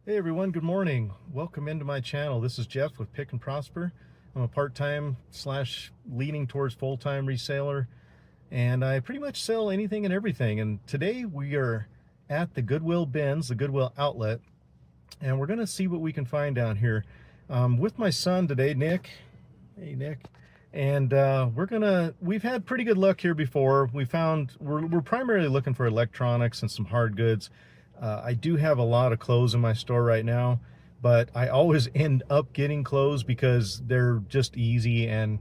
Hey everyone, good morning. Welcome into my channel. This is Jeff with PicknProsper. I'm a part-time slash leaning towards full-time reseller, and I pretty much sell anything and everything. And today we are at the Goodwill bins, the Goodwill outlet, and we're gonna see what we can find down here. With my son today, Nick. Hey Nick. And we've had pretty good luck here before. We're primarily looking for electronics and some hard goods. I do have a lot of clothes in my store right now, but I always end up getting clothes because they're just easy, and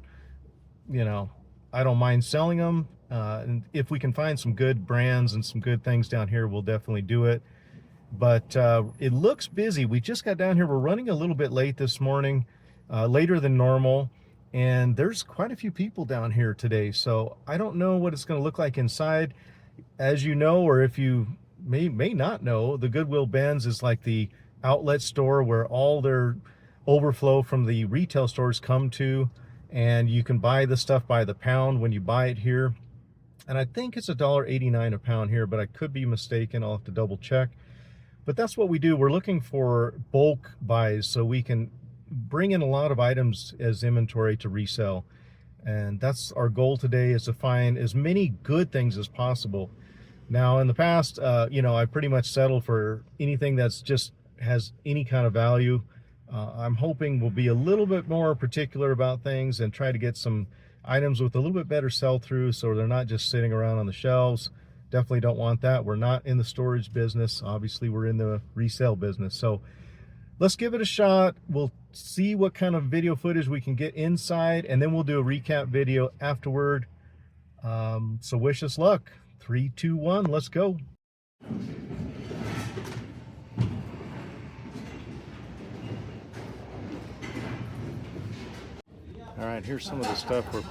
you know, I don't mind selling them. And if we can find some good brands and some good things down here, we'll definitely do it. But it looks busy. We just got down here. We're running a little bit late this morning, later than normal, and there's quite a few people down here today. So I don't know what it's going to look like inside. As you know, or if you may not know, the Goodwill Bins is like the outlet store where all their overflow from the retail stores come to, and you can buy the stuff by the pound when you buy it here. And I think it's $1.89 a pound here, but I could be mistaken. I'll have to double check. But that's what we do. We're looking for bulk buys so we can bring in a lot of items as inventory to resell. And that's our goal today, is to find as many good things as possible. Now, in the past, I pretty much settled for anything that's just has any kind of value. I'm hoping we'll be a little bit more particular about things and try to get some items with a little bit better sell-through so they're not just sitting around on the shelves. Definitely don't want that. We're not in the storage business. Obviously, we're in the resale business. So let's give it a shot. We'll see what kind of video footage we can get inside, and then we'll do a recap video afterward. So wish us luck. 3, 2, 1, let's go. All right, here's some of the stuff we're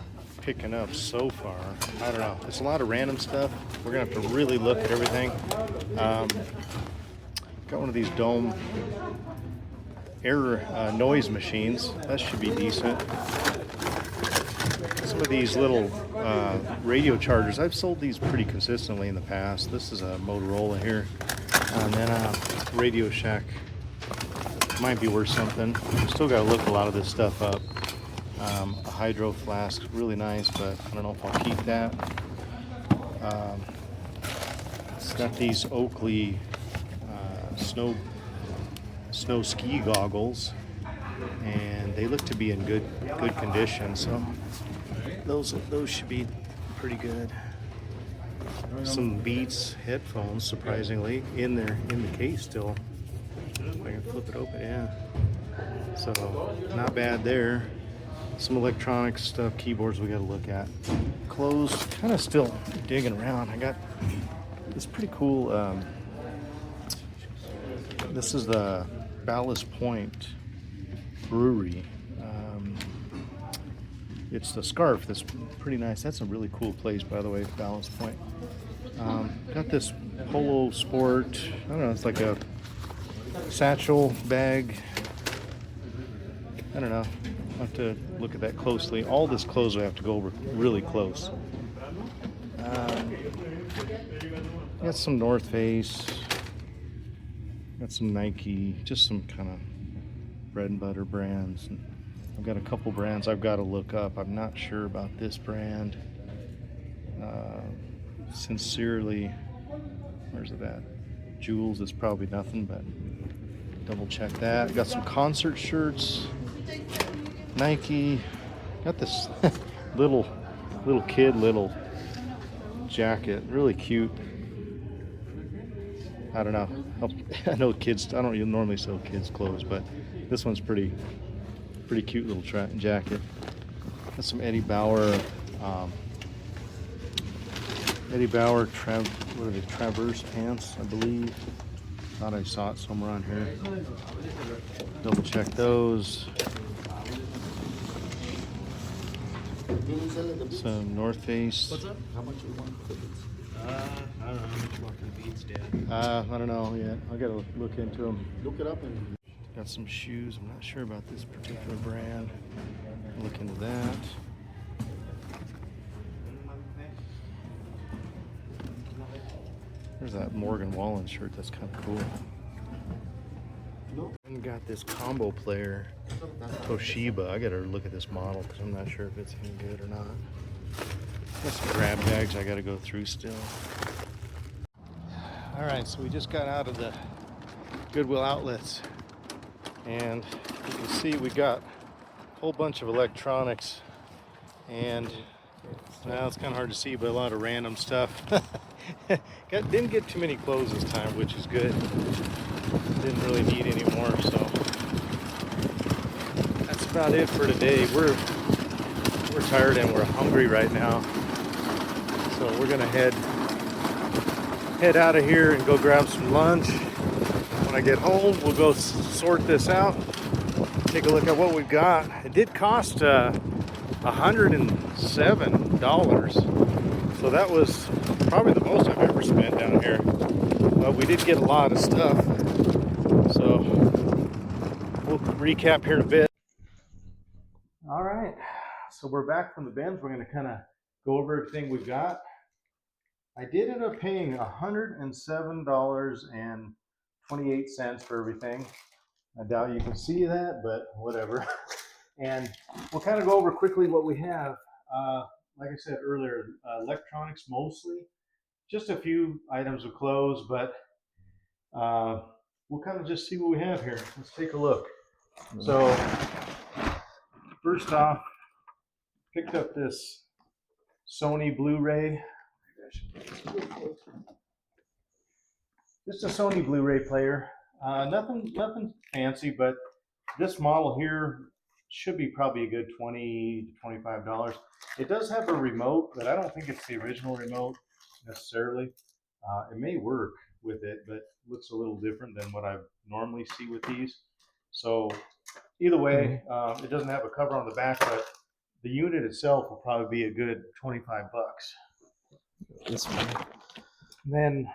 picking up so far. I don't know, it's a lot of random stuff. We're gonna have to really look at everything. Got one of these dome air noise machines. That should be decent. Some of these little radio chargers, I've sold these pretty consistently in the past. This is a Motorola here, and then a Radio Shack. Might be worth something. Still got to look a lot of this stuff up. A hydro flask, really nice, but I don't know if I'll keep that. It's got these Oakley snow ski goggles, and they look to be in good condition. So those should be pretty good. Some Beats headphones, surprisingly, in the case still. If I can flip it open, yeah. So not bad there. Some electronic stuff, keyboards we got to look at. Clothes, kind of still digging around. I got this pretty cool. This is the Ballast Point Brewery. It's the scarf that's pretty nice. That's a really cool place, by the way, Ballast Point. Got this Polo Sport. I don't know. It's like a satchel bag. I don't know. I'll have to look at that closely. All this clothes I have to go over really close. Got some North Face. Got some Nike. Just some kind of bread and butter brands. And I've got a couple brands I've got to look up. I'm not sure about this brand. Sincerely, where's it at? Jules is probably nothing, but double check that. Got some concert shirts. Nike. Got this little jacket, really cute. I don't know. I know kids. I don't even normally sell kids clothes, but this one's pretty cute little jacket. Got some Eddie Bauer. What are they? Traverse pants, I believe. Thought I saw it somewhere on here. Double check those. Some North Face. What's up? How much do you want? I don't know how much more can Beats, Dad. I don't know yet. I gotta look into them. Look it up and. Got some shoes. I'm not sure about this particular brand. Look into that. There's that Morgan Wallen shirt. That's kind of cool. got this combo player, Toshiba. I gotta look at this model because I'm not sure if it's any good or not. Got some grab bags I gotta go through still. All right, so we just got out of the Goodwill Outlets, and you can see we got a whole bunch of electronics, and now it's kind of hard to see, but a lot of random stuff. Didn't get too many clothes this time, which is good. Didn't really need any more, so that's about it for today. We're tired and we're hungry right now, so we're gonna head out of here and go grab some lunch. When I get home, we'll go sort this out, take a look at what we've got. It did cost $107, so that was probably the most I've ever spent down here. But we did get a lot of stuff, so we'll recap here in a bit. All right, so we're back from the bins. We're going to kind of go over everything we've got. I did end up paying $107.28 for everything. I doubt you can see that, but whatever. And we'll kind of go over quickly what we have. Like I said earlier, electronics mostly. Just a few items of clothes, but we'll kind of just see what we have here. Let's take a look. So first off, picked up this Sony Blu-ray. Just a Sony Blu-ray player. Nothing fancy, but this model here should be probably a good $20 to $25. It does have a remote, but I don't think it's the original remote necessarily. It may work with it, but looks a little different than what I normally see with these. So either way, it doesn't have a cover on the back, but the unit itself will probably be a good 25 bucks. This one. And then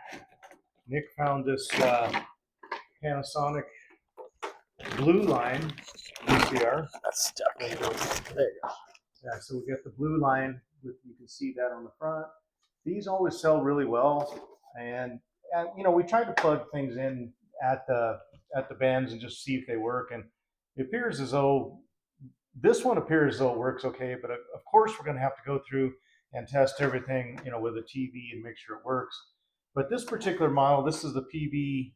Nick found this Panasonic Blue Line VCR. That's stuck. There you go. Yeah, so we got the Blue Line. You can see that on the front. These always sell really well, and you know, we tried to plug things in at the bends and just see if they work, and it appears as though this one appears as though it works okay, but of course we're going to have to go through and test everything, you know, with a TV and make sure it works. But this particular model, this is the PB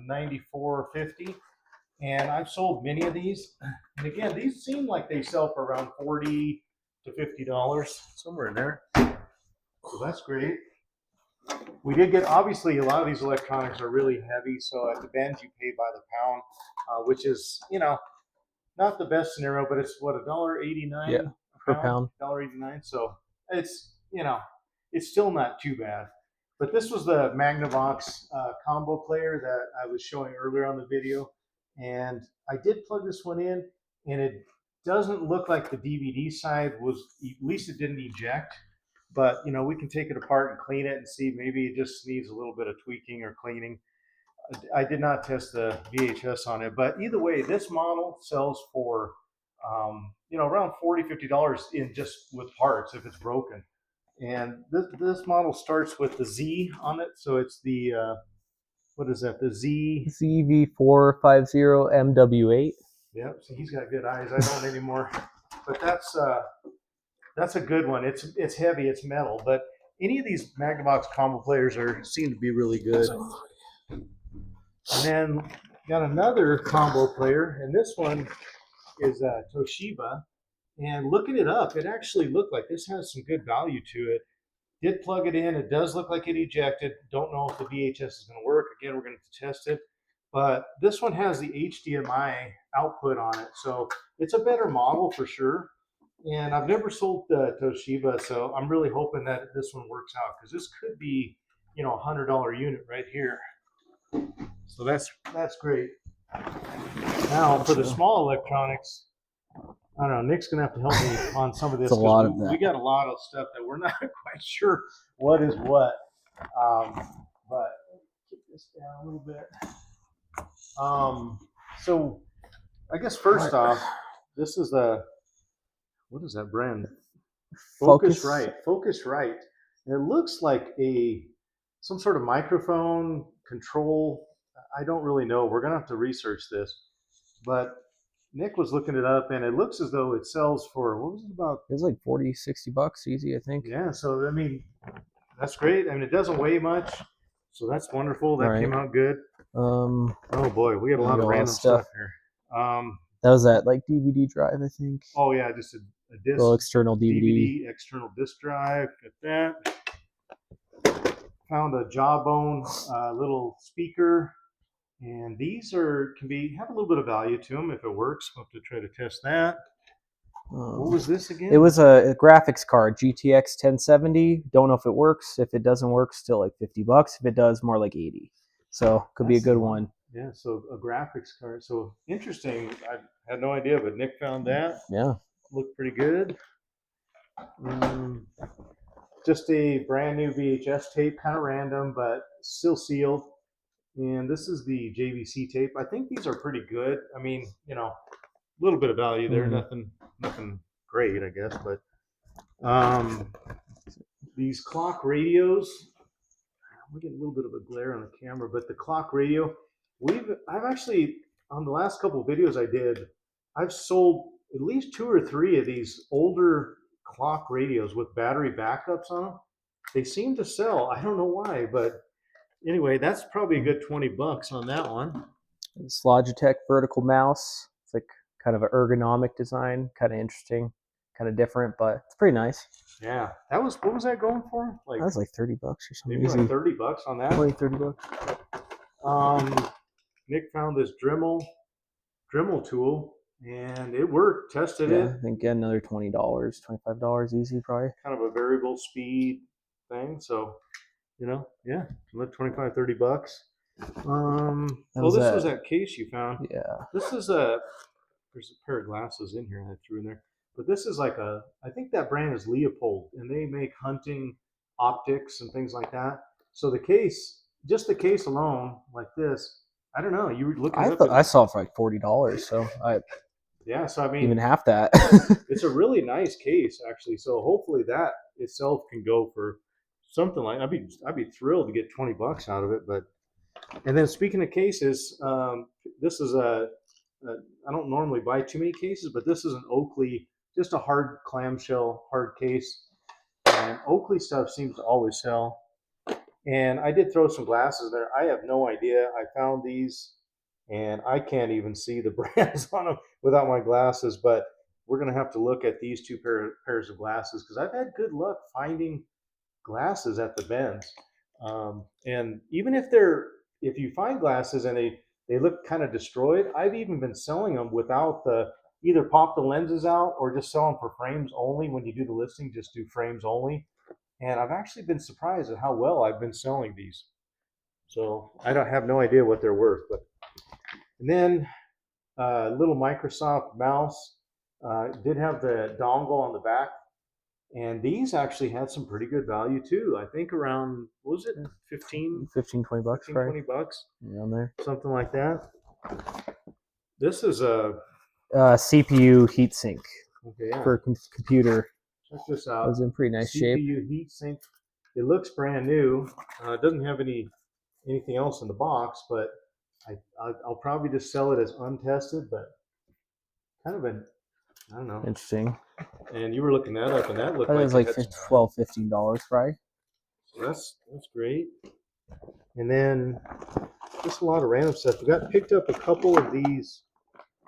9450, and I've sold many of these. And again, these seem like they sell for around $40 to $50, somewhere in there. So that's great. We did get, obviously, a lot of these electronics are really heavy, so at the bends you pay by the pound, which is, you know, not the best scenario, but it's what, $1.89 yeah, per pound. $1.89. So it's, you know, it's still not too bad. But this was the Magnavox combo player that I was showing earlier on the video, and I did plug this one in, and it doesn't look like the DVD side was, at least it didn't eject. But you know, we can take it apart and clean it and see, maybe it just needs a little bit of tweaking or cleaning. I did not test the VHS on it, but either way, this model sells for you know, around $40, $50 in just with parts if it's broken. And this model starts with the Z on it, so it's the what is that? The ZV450MW8. Yep. So he's got good eyes. I don't anymore, but that's a good one. It's heavy, it's metal, but any of these Magnavox combo players seem to be really good. And then got another combo player, and this one is Toshiba. And looking it up, it actually looked like this has some good value to it. Did plug it in. It does look like it ejected. Don't know if the VHS is going to work. Again, we're going to test it. But this one has the HDMI output on it, so it's a better model for sure. And I've never sold the Toshiba, so I'm really hoping that this one works out, because this could be, you know, $100 unit right here. So that's great. Now for the small electronics, I don't know, Nick's gonna have to help me on some of this. It's a lot of that. We got a lot of stuff that we're not quite sure what is what. But keep this down a little bit. So I guess first off, this is what is that brand? Focusrite. Focusrite. It looks like some sort of microphone control. I don't really know. We're gonna have to research this. but Nick was looking it up, and it looks as though it sells for, what was it, about? It was like 40, 60 bucks easy, I think. Yeah, so I mean, that's great. I mean, it doesn't weigh much, so that's wonderful. That came out good. Um, Oh boy, we got a lot of random stuff here. That was that like DVD drive, I think. Oh yeah, just a disc. Little external DVD. External disc drive. Got that. Found a Jawbone little speaker, and these can have a little bit of value to them if it works. We'll have to try to test that. What was this again? It was a graphics card, GTX 1070. Don't know if it works. If it doesn't work, still like 50 bucks. If it does, more like 80. So could be a good one. Yeah, so a graphics card. So interesting. I had no idea, but Nick found that. Yeah. Looked pretty good. Just a brand new VHS tape, kind of random, but still sealed. And this is the JVC tape. I think these are pretty good. I mean, you know, a little bit of value there. Nothing great, I guess. But these clock radios. We're getting a little bit of a glare on the camera, but the clock radio. I've actually, on the last couple of videos I did, I've sold at least 2 or 3 of these older clock radios with battery backups on them. They seem to sell. I don't know why, but anyway, that's probably a good 20 bucks on that one. This Logitech vertical mouse. It's like kind of an ergonomic design, kind of interesting, kind of different, but it's pretty nice. Yeah, what was that going for? Like, that was like 30 bucks or something. Maybe like 30 bucks on that. 20, 30 bucks. Nick found this Dremel tool, and it worked. Tested it. I think again another $20, $25 easy, probably. Kind of a variable speed thing. So, you know, yeah, 25, 30 bucks. This was that case you found. Yeah. This is there's a pair of glasses in here I threw in there. But this is like I think that brand is Leopold, and they make hunting optics and things like that. So just the case alone, like this, I don't know. You were looking. I saw it for like $40. So so I mean, even half that. It's a really nice case, actually. So hopefully that itself can go for something like. I'd be thrilled to get 20 bucks out of it. But and then speaking of cases, this is I don't normally buy too many cases, but this is an Oakley, just a hard clamshell hard case. And Oakley stuff seems to always sell. And I did throw some glasses there. I have no idea. I found these, and I can't even see the brands on them without my glasses. But we're going to have to look at these 2 pairs of glasses, because I've had good luck finding glasses at the bins. And even if you find glasses and they look kind of destroyed, I've even been selling them without either pop the lenses out or just sell them for frames only. When you do the listing, just do frames only. And I've actually been surprised at how well I've been selling these. So I don't have no idea what they're worth. And then little Microsoft mouse. Did have the dongle on the back. And these actually had some pretty good value too. I think around, what was it, 15, 20 bucks, 15, 20 bucks? Around there. Something like that. This is a CPU heatsink for a computer. Check this out. It was in pretty nice shape. CPU heatsink. It looks brand new. It doesn't have anything else in the box, but I'll probably just sell it as untested, but kind of I don't know. Interesting. And you were looking that up, and that looked like $12, $15, right? So that's great. And then just a lot of random stuff. We picked up a couple of these.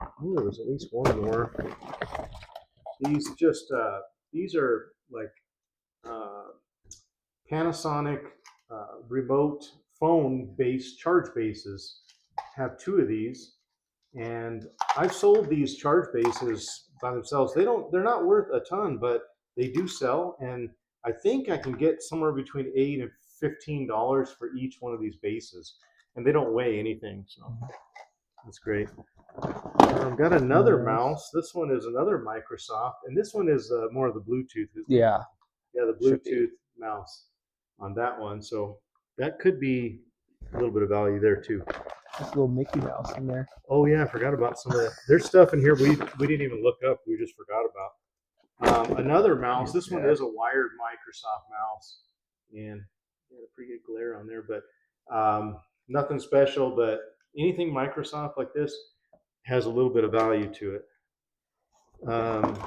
Oh, there was at least one more. These are like Panasonic remote phone based charge bases. Have 2 of these, and I've sold these charge bases by themselves. They're not worth a ton, but they do sell, and I think I can get somewhere between $8 and $15 for each one of these bases, and they don't weigh anything, so that's great. I've got another mouse. This one is another Microsoft, and this one is more of the Bluetooth. Yeah, the Bluetooth mouse on that one, so that could be a little bit of value there too. There's a little Mickey Mouse in there. Oh yeah, I forgot about some of that. There's stuff in here we didn't even look up. We just forgot about. Another mouse. This one is a wired Microsoft mouse, and a pretty good glare on there, but nothing special. But anything Microsoft like this has a little bit of value to it.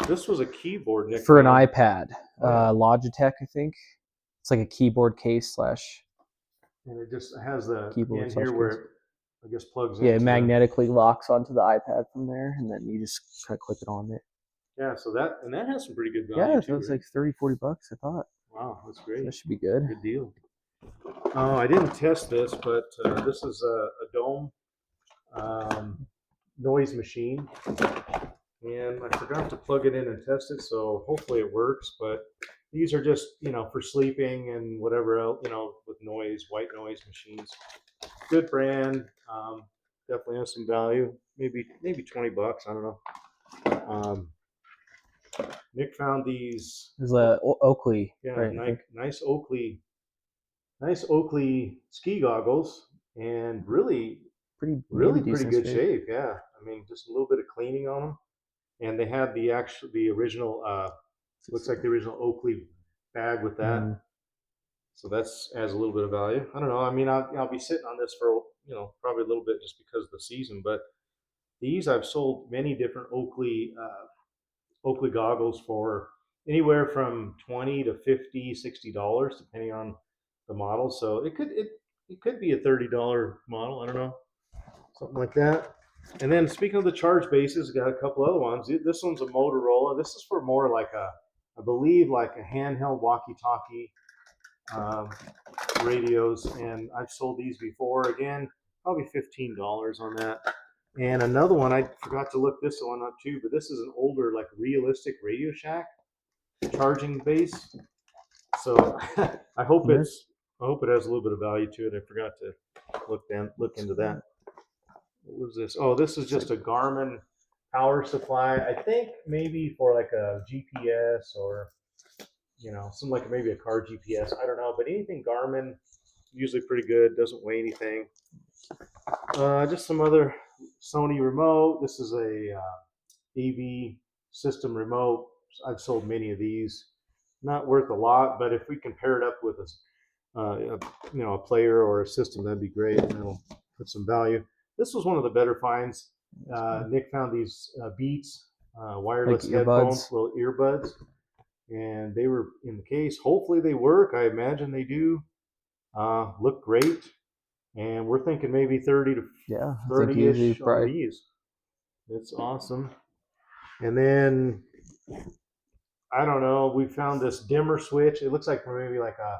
This was a keyboard, Nick, For an found. iPad, Logitech, I think. It's like a keyboard case slash And it just has the keyboard in slash here case. where it, I guess, plugs Yeah, it into magnetically locks onto the iPad from there, and then you just kind of clip it on it. yeah, so that has some pretty good value Yeah, too, it was right? like 30-40 bucks, I thought. Wow, that's So great. that should be good. Good deal. Oh, I didn't test this, but this is a dome noise machine, and I forgot to plug it in and test it, so hopefully it works. But these are just, you know, for sleeping and whatever else, you know, with noise, white noise machines. Good brand, definitely has some value. Maybe $20. I don't know. Nick found these. There's a Oakley, Yeah, right? nice Oakley ski goggles, and really Pretty pretty decent good shape. shape. Yeah, I mean, just a little bit of cleaning on them, and they had the original looks like the original Oakley bag with that. Mm. So that's adds a little bit of value. I don't know. I mean, I'll be sitting on this for, you know, probably a little bit just because of the season, but these I've sold many different Oakley goggles for anywhere from 20 to 50, $60, depending on the model. So it could be a $30 model. I don't know, something like that. And then speaking of the charge bases, got a couple other ones. This one's a Motorola. This is for more like I believe like a handheld walkie-talkie um, radios, and I've sold these before. Again, probably $15 on that. And another one, I forgot to look this one up too, but this is an older, like realistic Radio Shack charging base. So I hope it has a little bit of value to it. I forgot to look into that. What was this? Oh, this is just a Garmin power supply. I think maybe for like a GPS or, you know, some like maybe a car GPS. I don't know, but anything Garmin, usually pretty good. Doesn't weigh anything. Just some other Sony remote. This is a AV system remote. I've sold many of these. Not worth a lot, but if we can pair it up with a player or a system, that'd be great. And it'll put some value. This was one of the better finds. Nick found these Beats wireless Like headphones, earbuds. little earbuds, and they were in the case. Hopefully they work. I imagine they do. Look great, and we're thinking maybe 30 to Yeah, I think usually 30-ish on probably these. It's awesome. And then I don't know. We found this dimmer switch. It looks like maybe like I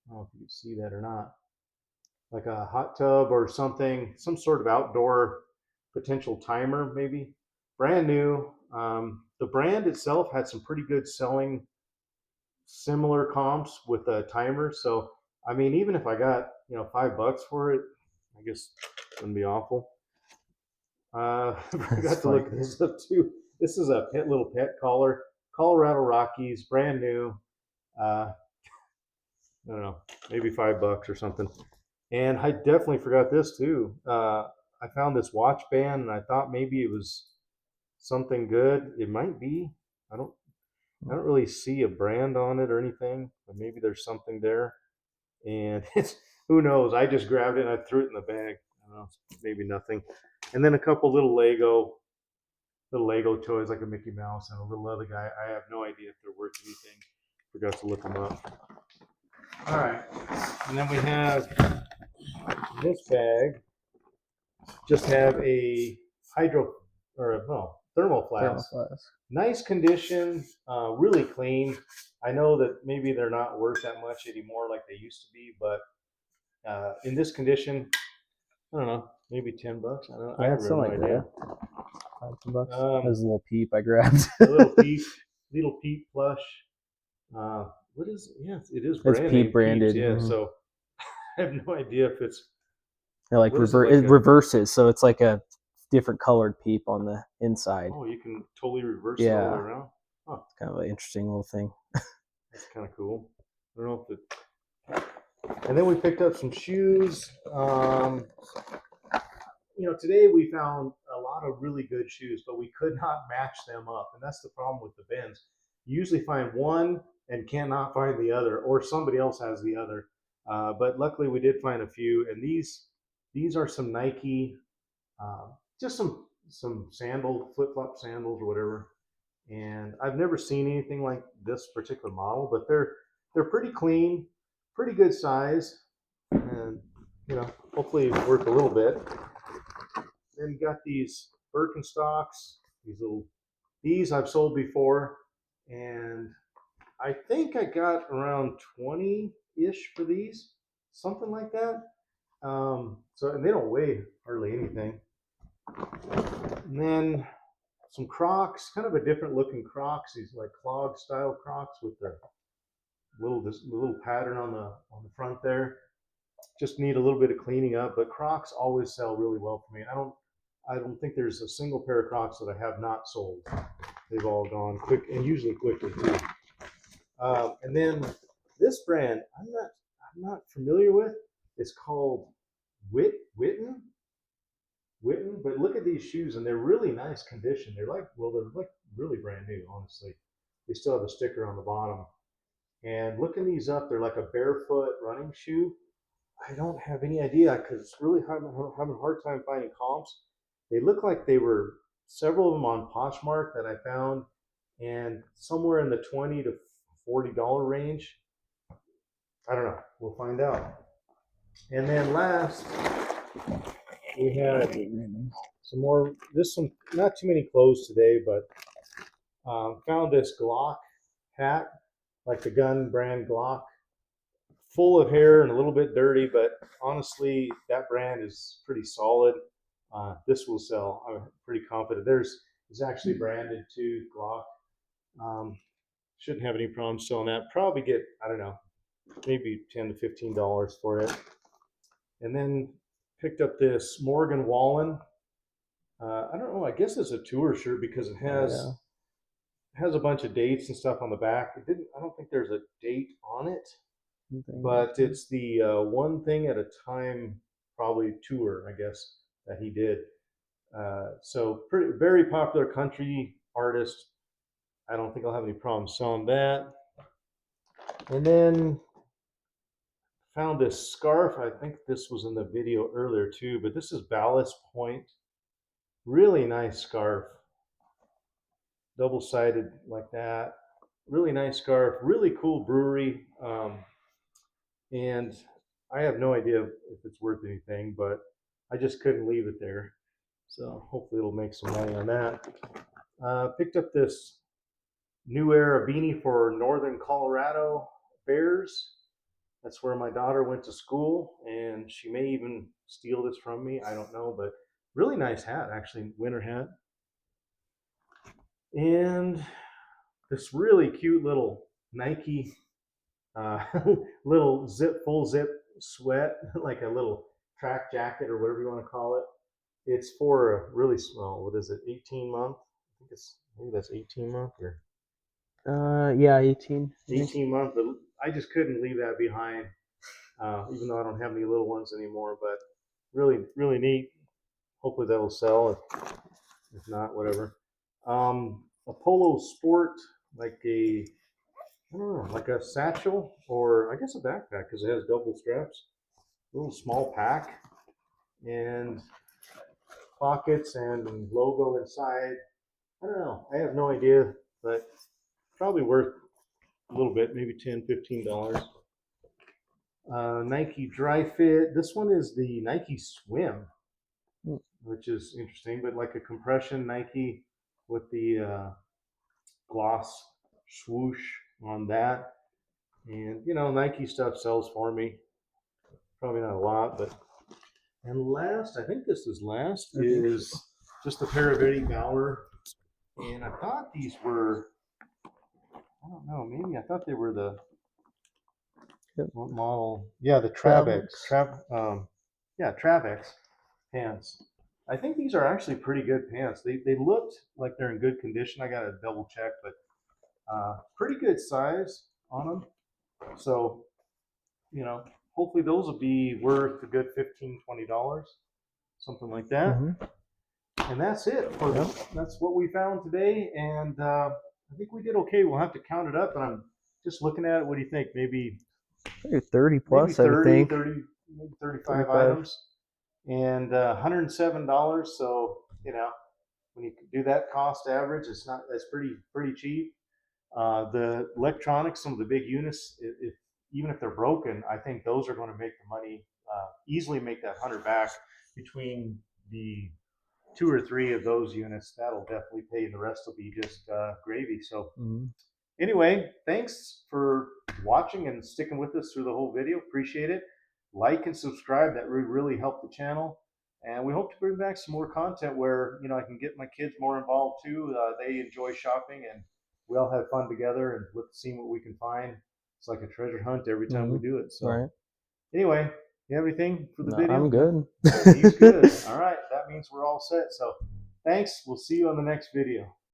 don't know if you can see that or not, like a hot tub or something, some sort of outdoor potential timer, maybe. Brand new. The brand itself had some pretty good selling, similar comps with a timer. So, I mean, even if I got, you know, $5 for it, I guess it wouldn't be awful. I forgot to look this up too. This is a little pet collar, Colorado Rockies, brand new. I don't know, maybe $5 or something. And I definitely forgot this too. I found this watch band, and I thought maybe it was something good. It might be. I don't. I don't really see a brand on it or anything, but maybe there's something there. And it's who knows? I just grabbed it and I threw it in the bag. I don't know, maybe nothing. And then a couple little Lego toys like a Mickey Mouse and a little other guy. I have no idea if they're worth anything. Forgot to look them up. All right, and then we have this bag. Just have a thermal flask. Nice condition, really clean. I know that maybe they're not worth that much anymore like they used to be, but in this condition, I don't know, maybe $10. I don't know. I have no idea. $5. There's a little peep I grabbed. A little peep plush. What is? Yeah, it is brand It's name peep branded. Peeps, yeah. So I have no idea if it's. It like it reverses, so it's like a different colored peep on the inside. Oh, you can totally reverse it all the way around. Huh. It's kind of an interesting little thing. That's kind of cool. I don't know if it. And then we picked up some shoes. Today we found a lot of really good shoes, but we could not match them up. And that's the problem with the bins. You usually find one and cannot find the other, or somebody else has the other. But luckily we did find a few. And these are some Nike, just some some flip-flop sandals or whatever. And I've never seen anything like this particular model, but they're pretty clean, pretty good size, and hopefully worth a little bit. Then you got these Birkenstocks, these I've sold before, and I think I got around 20-ish for these, something like that. And they don't weigh hardly anything. And then some Crocs, kind of a different looking Crocs. These like clog style Crocs with the little pattern on the front there. Just need a little bit of cleaning up, but Crocs always sell really well for me. I don't think there's a single pair of Crocs that I have not sold. They've all gone quick, and usually quickly too. And then this brand I'm not familiar with. It's called Witten, but look at these shoes, and they're really nice condition. They're like really brand new, honestly. They still have a sticker on the bottom. And looking these up, they're like a barefoot running shoe. I don't have any idea because it's really having a hard time finding comps. They look like they were several of them on Poshmark that I found, and somewhere in the $20 to $40 range. I don't know. We'll find out. And then last, we had some more. Not too many clothes today, but found this Glock hat, like the gun brand Glock, full of hair and a little bit dirty, but honestly, that brand is pretty solid. This will sell. I'm pretty confident. It's actually branded too, Glock. Shouldn't have any problem selling that. Probably get, I don't know, maybe $10 to $15 for it. And then picked up this Morgan Wallen. I don't know. I guess it's a tour shirt because it has a bunch of dates and stuff on the back. I don't think there's a date on it, but it's the one thing at a time, probably tour, I guess, that he did. So very popular country artist. I don't think I'll have any problem selling that. And then found this scarf. I think this was in the video earlier too, but this is Ballast Point. Really nice scarf. Double-sided like that. Really nice scarf. Really cool brewery. And I have no idea if it's worth anything, but I just couldn't leave it there. So hopefully it'll make some money on that. Picked up this New Era beanie for Northern Colorado Bears. That's where my daughter went to school, and she may even steal this from me. I don't know, but really nice hat, actually, winter hat. And this really cute little Nike little full zip sweat, like a little track jacket or whatever you want to call it. It's for a really small, what is it, 18 month? I think maybe that's 18 month or. Yeah, 18. 18 month, but I just couldn't leave that behind, even though I don't have any little ones anymore. But really, really neat. Hopefully that'll sell. If not, whatever. A polo sport, like I don't know, like a satchel or I guess a backpack because it has double straps. A little small pack and pockets and logo inside. I don't know. I have no idea, but probably worth a little bit, maybe $10, $15. Nike Dry Fit. This one is the Nike Swim, which is interesting, but like a compression Nike with the gloss swoosh on that. And Nike stuff sells for me. Probably not a lot, but. And last, I think this is last, is just a pair of Eddie Bauer. And I thought these were, I don't know, maybe I thought they were the what model? Yeah, the Travex. Travex pants. I think these are actually pretty good pants. They looked like they're in good condition. I got to double check, but pretty good size on them. So, hopefully those will be worth a good $15, $20, something like that. Mm-hmm. And that's it. That's what we found today. And I think we did okay. We'll have to count it up. And I'm just looking at it. What do you think? Maybe 30 plus, maybe 30, I think. 30, maybe 35 items. And $107. So, when you do that cost average, that's pretty cheap. The electronics, some of the big units, even if they're broken, I think those are going to make the money, easily make that 100 back between the 2 or 3 of those units. That'll definitely pay. The rest will be just gravy. So anyway, thanks for watching and sticking with us through the whole video. Appreciate it. Like and subscribe. That would really help the channel. And we hope to bring back some more content where, I can get my kids more involved too. They enjoy shopping and we all have fun together and see what we can find. It's like a treasure hunt every time we do it. So Right. anyway, you have anything for the No, video? I'm good. He's good. All right. That means we're all set. So thanks. We'll see you on the next video.